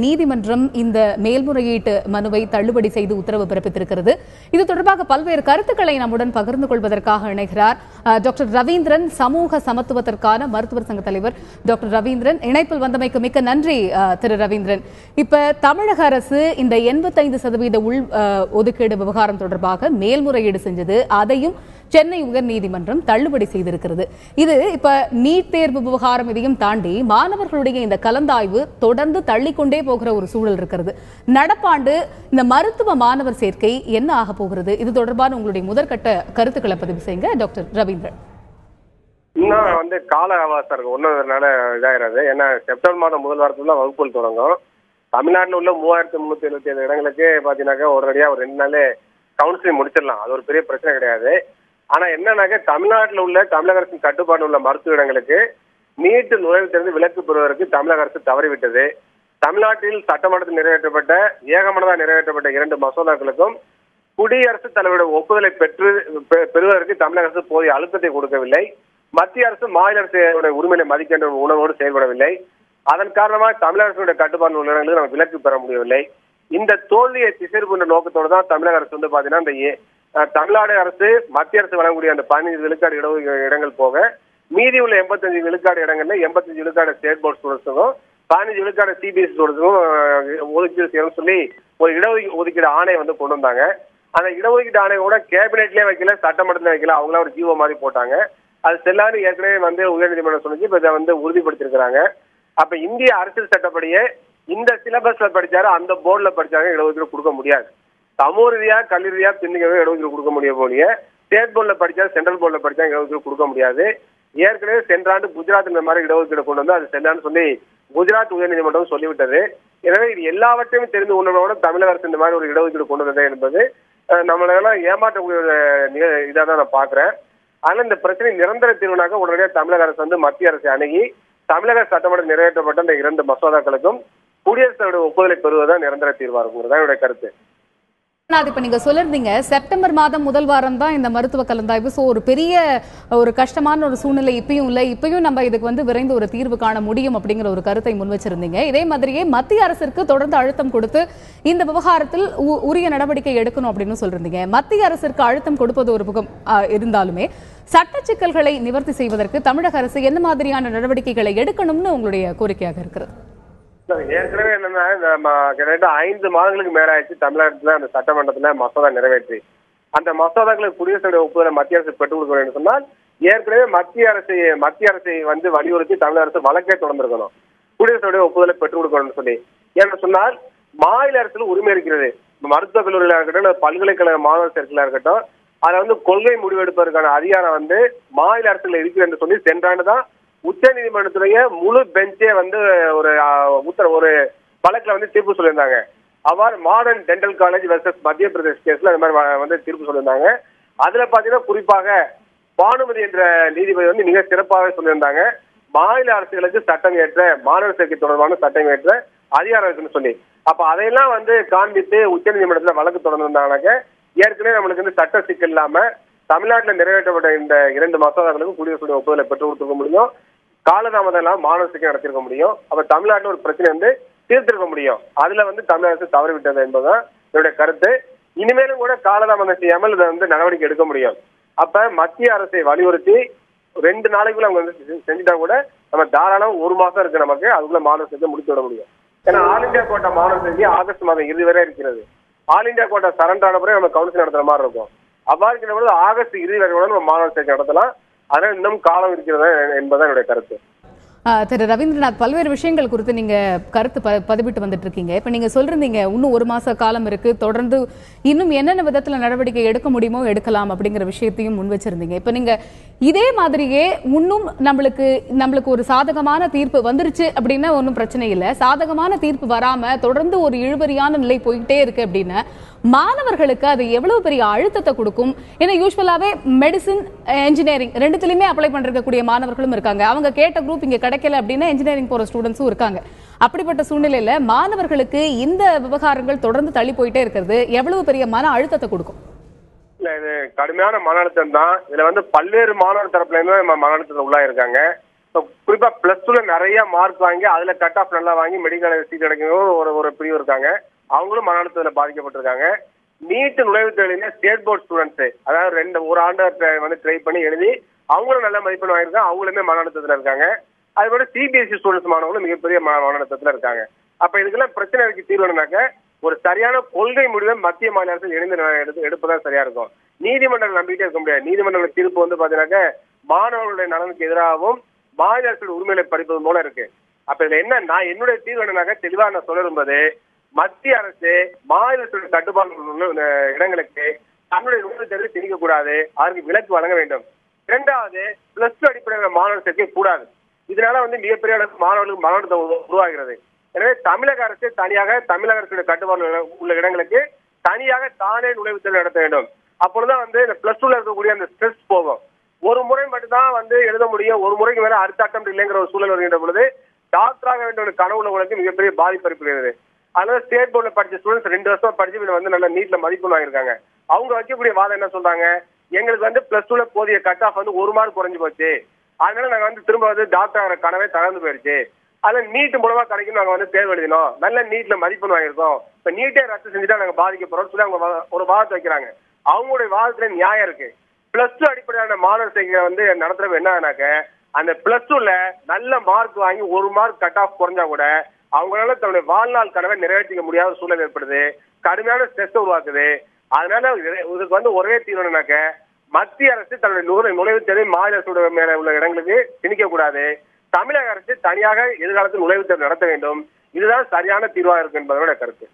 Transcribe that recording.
நீதிமன்றம் இந்த மேல்முறையீட்டு மனுவை தள்ளுபடி செய்து உத்தரவு பிறப்பித்திருக்கிறது. இது தொடர்பாக பல்வேறு கருத்துக்களை நம்முடன் பகிர்ந்து கொள்வதற்காக இணைகிறார் டாக்டர் ரவீந்திரன், சமூக சமத்துவத்திற்கான மருத்துவர் சங்க தலைவர். டாக்டர் ரவீந்திரன், இணைப்பில் வந்தமைக்கு மிக்க நன்றி. திரு ரவீந்திரன், இப்ப தமிழக அரசு இந்த 85% உள் ஒதுக்கீடு விவகாரம் தொடர்பாக மேல்முறையீடு செஞ்சது, அதையும் சென்னை உயர்நீதிமன்றம் தள்ளுபடி செய்திருக்கிறது. இது இப்ப நீட் தேர்வு விவகாரம் இதையும் தாண்டி மாணவர்களுடைய இந்த கலந்தாய்வு தொடர்ந்து தள்ளிக்கொண்டே போகிற ஒரு சூழல் இருக்கிறது. நடப்பாண்டு இந்த மருத்துவ மாணவர் சேர்க்கை என்ன ஆக போகிறது? இது தொடர்பான உங்களுடைய முதற்கட்ட கருத்துக்களை பதிவு செய்யுங்க டாக்டர் ரவீந்திரன். இன்னும் கால அவகாசம் இருக்கு, ஒன்னதுனால இதாகிறது. ஏன்னா செப்டம்பர் மாதம் முதல் வாரத்துல வகுப்புகள் தொடங்கும். தமிழ்நாட்டில் உள்ள 3377 இடங்களுக்கு பாத்தீங்கன்னாக்கா உடனடியாக ஒரு 2 நாள் கவுன்சிலிங் முடிச்சிடலாம். அது ஒரு பெரிய பிரச்சனை கிடையாது. ஆனா என்னன்னாக்க தமிழ்நாட்டில் உள்ள தமிழக அரசின் கட்டுப்பாடு உள்ள மருத்துவ இடங்களுக்கு நீட் நுழைவுத்திலிருந்து விலக்கு பெறுவதற்கு தமிழக அரசு தவறிவிட்டது. தமிழ்நாட்டில் சட்டமன்றத்தில் நிறைவேற்றப்பட்ட ஏகமனதாக நிறைவேற்றப்பட்ட 2 மசோதாக்களுக்கும் குடியரசுத் தலைவருடைய ஒப்புதலை பெறுவதற்கு தமிழக அரசு போதிய அழுத்தத்தை கொடுக்கவில்லை. மத்திய அரசு மாநில அரசுடைய உரிமையை மதிக்கின்ற உணர்வோடு செயல்படவில்லை. அதன் காரணமாக தமிழக அரசுடைய கட்டுப்பாடு உள்ள இடங்களுக்கு நம்ம விலக்கு பெற முடியவில்லை. இந்த தோல்வியை திசைபுன்ற நோக்கத்தோடு தான் தமிழக அரசு பாத்தீங்கன்னா இந்த தமிழ்நாடு அரசு மத்திய அரசு வழங்கக்கூடிய அந்த 15 விழுக்காடு இடங்கள் போக மீதி உள்ள 85 விழுக்காடு இடங்கள்ல 85 விழுக்காடு ஸ்டேட் போர்ட் ஸ்டூடெண்ட்ஸுக்கும் 15 விழுக்காடு சிபிஎஸ்இ ஸ்டூடெண்ட்ஸுக்கும் ஒதுக்கீடு செய்யணும்னு சொல்லி ஒரு இடஒதுக்கீடு ஆணையை கொண்டு வந்தாங்க. அந்த இடஒதுக்கீடு ஆணையை கூட கேபினெட்லயே வைக்கல, சட்டமன்றத்துல வைக்கல, அவங்களா ஒரு ஜீவோ மாதிரி போட்டாங்க. அது செல்லாது ஏற்கனவே உயர்நீதிமன்றம் சொல்லிச்சு. இப்ப இதை உறுதிப்படுத்திருக்கிறாங்க. அப்ப இந்திய அரசியல் சட்டப்படியே இந்த சிலபஸ்ல படிச்சாரு அந்த போர்டுல படிச்சாங்க இடஒதுக்கீடு கொடுக்க முடியாது. சமூக ரீதியா கல்வி ரீதியா பின்னிக்கவே இடஒதுக்கீடு கொடுக்க முடிய போலிய ஸ்டேட் போர்டுல படிச்சா சென்ட்ரல் போர்டுல படிச்சா இடஒதுக்கீடு கொடுக்க முடியாது. ஏற்கனவே சென்ற ஆண்டு குஜராத் இந்த மாதிரி இடஒதுக்கீடு கொண்டு வந்து அது செல்லான்னு சொல்லி குஜராத் உயர்நீதிமன்றம் சொல்லிவிட்டது. எனவே இது எல்லாவற்றையும் தெரிந்து உணர்வோட தமிழக அரசு இந்த மாதிரி ஒரு இடஒதுக்கீடு கொண்டு வந்தது என்பது நம்மளெல்லாம் ஏமாற்றக்கூடிய இதாக தான் நான் பாக்குறேன். ஆனா இந்த பிரச்சனை நிரந்தர தீர்வுனாக உடனடியாக தமிழக அரசு மத்திய அரசை அணுகி தமிழக சட்டமன்றம் நிறைவேற்றப்பட்ட இந்த 2 மசோதாக்களுக்கும் குடியரசுத் தலைவருடைய ஒப்புதலை பெறுவதுதான் நிரந்தர தீர்வா இருக்கும் தான் என்னுடைய கருத்து. இப்ப நீங்க சொல்லிருந்தீங்க செப்டம்பர் மாதம் முதல் வாரம் தான் இந்த மருத்துவ கலந்தாய்வு. சோ ஒரு பெரிய ஒரு கஷ்டமான ஒரு சூழ்நிலை இப்பயும் இல்ல, இப்பயும் நம்ம இதுக்கு விரைந்து ஒரு தீர்வு காண முடியும் அப்படிங்கிற ஒரு கருத்தை முன் வச்சிருந்தீங்க. இதே மாதிரியே மத்திய அரசிற்கு தொடர்ந்து அழுத்தம் கொடுத்து இந்த விவகாரத்தில் உரிய நடவடிக்கை எடுக்கணும் அப்படின்னு சொல்லிருந்தீங்க. மத்திய அரசிற்கு அழுத்தம் கொடுப்பது ஒரு பக்கம் இருந்தாலுமே சட்ட சிக்கல்களை நிவர்த்தி செய்வதற்கு தமிழக அரசு என்ன மாதிரியான நடவடிக்கைகளை எடுக்கணும்னு உங்களுடைய கோரிக்கையாக இருக்கிறது? ஏற்கனவே என்னன்னா கிட்டத்தட்ட 5 மாதங்களுக்கு மேல ஆயிடுச்சு தமிழகத்துல அந்த சட்டமன்றத்துல மசோதா நிறைவேற்றி அந்த மசோதாக்களுக்கு குடியரசுடைய ஒப்புதலை மத்திய அரசு பெற்றுக் கொடுக்க வேண்டும் சொன்னால் ஏற்கனவே மத்திய அரசை வலியுறுத்தி தமிழக அரசு வழக்கே தொடர்ந்திருக்கணும். குடியரசுடைய ஒப்புதலை பெற்றுக் கொடுக்கணும்னு சொல்லி ஏன்னு சொன்னால் மாநில அரசுல உரிமை இருக்கிறது. மருத்துவக் கல்லூரிகளா இருக்கட்டும், பல்கலைக்கழக மாணவர் சேர்க்கையா இருக்கட்டும், அதுல கொள்கை முடிவெடுப்பதற்கான அதிகாரம் மாநில அரசுல இருக்கு என்று சொல்லி சென்றாண்டுதான் உச்ச நீதிமன்றத்துடைய முழு பெஞ்சே ஒரு வழக்குல தீர்ப்பு சொல்லியிருந்தாங்க. அவ்வாறு மாடர்ன் டென்டல் காலேஜ் வெர்சஸ் மத்திய பிரதேஷ் கேஸ்ல அந்த மாதிரி தீர்ப்பு சொல்லியிருந்தாங்க. அதுல பாத்தீங்கன்னா குறிப்பாக பானுமதி என்ற நீதிபதி மிக சிறப்பாக சொல்லியிருந்தாங்க. மாநில அரசுகளுக்கு சட்டம் ஏற்ற மாணவர் சேர்க்கை தொடர்பான சட்டம் ஏற்ற அதிகாரம் இருக்குன்னு சொல்லி அப்ப அதையெல்லாம் காண்பித்து உச்ச நீதிமன்றத்துல வழக்கு தொடர்ந்திருந்தாங்கன்னாக்க ஏற்கனவே நம்மளுக்கு சட்ட சிக்கல் இல்லாம தமிழ்நாட்டில் நிறைவேற்றப்பட்ட இந்த 2 மசோதாக்களுக்கும் குடியரசுடைய ஒப்புதலை பெற்றுக் கொடுத்துருக்க முடியும். காலதாமதம் எல்லாம் மாணவர் சேர்க்கை நடத்திருக்க முடியும். அப்ப தமிழ்நாட்டில் ஒரு பிரச்சனை தீர்த்திருக்க முடியும். அதுல தமிழக அரசு தவறிவிட்டது என்பதுதான் என்னுடைய கருத்து. இனிமேலும் கூட காலதாமதம் செய்யாமல் இதை நடவடிக்கை எடுக்க முடியும். அப்ப மத்திய அரசை வலியுறுத்தி 2 நாளைக்குள்ள அவங்க செஞ்சுட்டா கூட நம்ம தாராளம் 1 மாசம் இருக்கு, நமக்கு அதுக்குள்ள மாணவர் சேர்க்கை முடித்து விட முடியும். ஏன்னா ஆல் இந்தியா கோட்டா மாணவர் சேர்க்கை ஆகஸ்ட் மாதம் இறுதி வரை இருக்கிறது. ஆல் இந்தியா கோட்டா சரண்டர் ஆன பிறகு நம்ம கவுன்சில் நடத்துற மாதிரி இருக்கும். அவ்வாறு இருக்கிற பொழுது ஆகஸ்ட் இறுதி வரை கூட நம்ம மாணவர் சேர்க்கை நடத்தலாம். அதனால இன்னும் காலம் இருக்கிறதா என்பதுதான் என்னுடைய கருத்து. திரு ரவீந்திரநாத், பல்வேறு விஷயங்கள் குறித்து நீங்க கருத்து பதிவிட்டு வந்துட்டு இருக்கீங்க. இப்ப நீங்க சொல்றீங்க இன்னும் 1 மாச காலம் இருக்கு, தொடர்ந்து இன்னும் என்னென்ன விதத்துல நடவடிக்கை எடுக்க முடியுமோ எடுக்கலாம் அப்படிங்கிற விஷயத்தையும் முன் வச்சிருந்தீங்க. இப்ப நீங்க இதே மாதிரியே இன்னும் நம்மளுக்கு ஒரு சாதகமான தீர்ப்பு வந்துருச்சு அப்படின்னா ஒன்றும் பிரச்சனை இல்லை. சாதகமான தீர்ப்பு வராம தொடர்ந்து ஒரு இழுபறியான நிலை போயிட்டே இருக்கு அப்படின்னா மாணவர்களுக்கு அது எவ்வளவு பெரிய அழுத்தத்தை கொடுக்கும்? ஏன்னா யூஸ்வலாவே மெடிசின், என்ஜினியரிங் ரெண்டுத்திலுமே அப்ளை பண்றக்கூடிய மாணவர்களும் இருக்காங்க. அவங்க கேட்ட குரூப் இங்க கிடைக்கல அப்படின்னா என்ஜினியரிங் போற ஸ்டூடெண்ட்ஸும் இருக்காங்க. அப்படிப்பட்ட சூழ்நிலையில மாணவர்களுக்கு இந்த விவகாரங்கள் தொடர்ந்து தள்ளி போயிட்டே இருக்கிறது எவ்வளவு பெரிய மன அழுத்தத்தை கொடுக்கும்? இல்ல, இது கடுமையான மன அழுத்தம் தான். இதுல பல்வேறு மாணவர் தரப்புல இருந்து மன அழுத்தத்தை உள்ளாயிருக்காங்க. குறிப்பா பிளஸ் டூல நிறைய மார்க் வாங்கி அதுல கட் ஆஃப் நல்லா வாங்கி மெடிக்கல் சீட் கிடைக்கும் ஒரு பிரிவு இருக்காங்க. அவங்களும் மன அழுத்தத்துல பாதிக்கப்பட்டிருக்காங்க. நீட் நுழைவுத் தேர்வுல ஸ்டேட் போர்ட் ஸ்டூடெண்ட்ஸ், அதாவது ஒரு ஆண்டு வந்து ட்ரை பண்ணி எழுதி அவங்களும் நல்ல மதிப்பெண் வாங்கியிருக்காங்க. அவங்களுமே மன அழுத்தத்துல இருக்காங்க. அது போல சிபிஎஸ்இ ஸ்டூடெண்ட்ஸ் மாணவர்களும் மிகப்பெரிய மன அழுத்தத்துல இருக்காங்க. அப்ப இதுக்கெல்லாம் பிரச்சனைக்கு தீர்வு என்னன்னாக்க ஒரு சரியான கொள்கை முடிவை மத்திய மாநில அரசு இணைந்து எடுப்பதான் சரியா இருக்கும். நீதிமன்றங்கள் நம்பிக்கிட்டே இருக்க முடியாது. நீதிமன்றங்கள் தீர்ப்பு வந்து பாத்தீங்கன்னாக்க மாணவர்களுடைய நலனுக்கு எதிராகவும் மாநில அரசு உரிமைகளை பறிப்பது போல இருக்கு. அப்ப இதுல என்ன நான் என்னுடைய தீர்வு என்னன்னாக்க தெளிவா நான் சொல்லிருப்பது, மத்திய அரசு மாநில அரசு கட்டுப்பாடு இடங்களுக்கு தன்னுடைய நுழைவுத் தேர்வை திணிக்க கூடாது, அதற்கு விலக்கு வழங்க வேண்டும். இரண்டாவது, பிளஸ் டூ அடிப்படையிலான மாணவர் சேர்க்கை கூடாது. இதனால வந்து மிகப்பெரிய அளவுக்கு மாணவர்களுக்கு மன அழுத்தம் உருவாகிறது. எனவே தமிழக அரசு தனியாக தமிழக அரசுடைய கட்டுப்பாடு உள்ள இடங்களுக்கு தனியாக தானே நுழைவுத் தேர்வு நடத்த வேண்டும். அப்பொழுதுதான் வந்து இந்த பிளஸ் டூல இருக்கக்கூடிய அந்த ஸ்ட்ரெஸ் போகும். ஒரு முறை மட்டும்தான் வந்து எழுத முடியும், ஒரு முறைக்கு மேல அடுத்த அட்டம் இல்லைங்கிற ஒரு சூழல் வருகின்ற பொழுது டாக்டராக வேண்டிய ஒரு கனவு உள்ளவங்களுக்கு மிகப்பெரிய பாதிப்பு ஏற்படுகிறது. அதனால ஸ்டேட் போர்ட்ல படிச்ச ஸ்டூடெண்ட்ஸ் 2 வருஷம் படிச்சு வந்து நல்ல நீட்ல மதிப்பெண் வாங்கியிருக்காங்க. அவங்க வைக்கக்கூடிய வாதம் என்ன சொல்றாங்க, எங்களுக்கு வந்து பிளஸ் டூல போதிய கட் ஆஃப் வந்து 1 மார்க் குறைஞ்சு போச்சு, அதனால நாங்க வந்து திரும்ப வந்து டாக்டர் ஆகிற கனவே தகர்ந்து போயிடுச்சு, அதுல நீட் மூலமா கிடைக்கும், நாங்க வந்து தேர்வு எழுதினோம், நல்ல நீட்ல மதிப்பெண் வாங்கியிருக்கோம், இப்ப நீட்டே ரத்து செஞ்சுட்டா நாங்க பாதிக்கப்படுறோம் சொல்லி அவங்க ஒரு வாதத்தை வைக்கிறாங்க. அவங்களுடைய வாதத்துல நியாயம் இருக்கு. பிளஸ் டூ அடிப்படையான மாணவர் சேர்க்கை வந்து நடத்துறது என்னன்னாக்க அந்த பிளஸ் டூல நல்ல மார்க் வாங்கி 1 மார்க் கட் ஆஃப் குறைஞ்சா கூட அவங்களால தன்னுடைய வாழ்நாள் கனவை நிறைவேற்றிக்க முடியாத சூழல் ஏற்படுது, கடுமையான ஸ்ட்ரெஸ் உருவாக்குது. அதனால இதுக்கு வந்து ஒரே தீர்வுனாக்க மத்திய அரசு தன்னுடைய நுழைவுத் தேர்வை மாநில அரசு மேல உள்ள இடங்களுக்கு திணிக்க கூடாது, தமிழக அரசு தனியாக எதிர்காலத்தில் நுழைவுத் தேர்வு நடத்த வேண்டும். இதுதான் சரியான தீர்வாக இருக்கு என்பதோட கருத்து.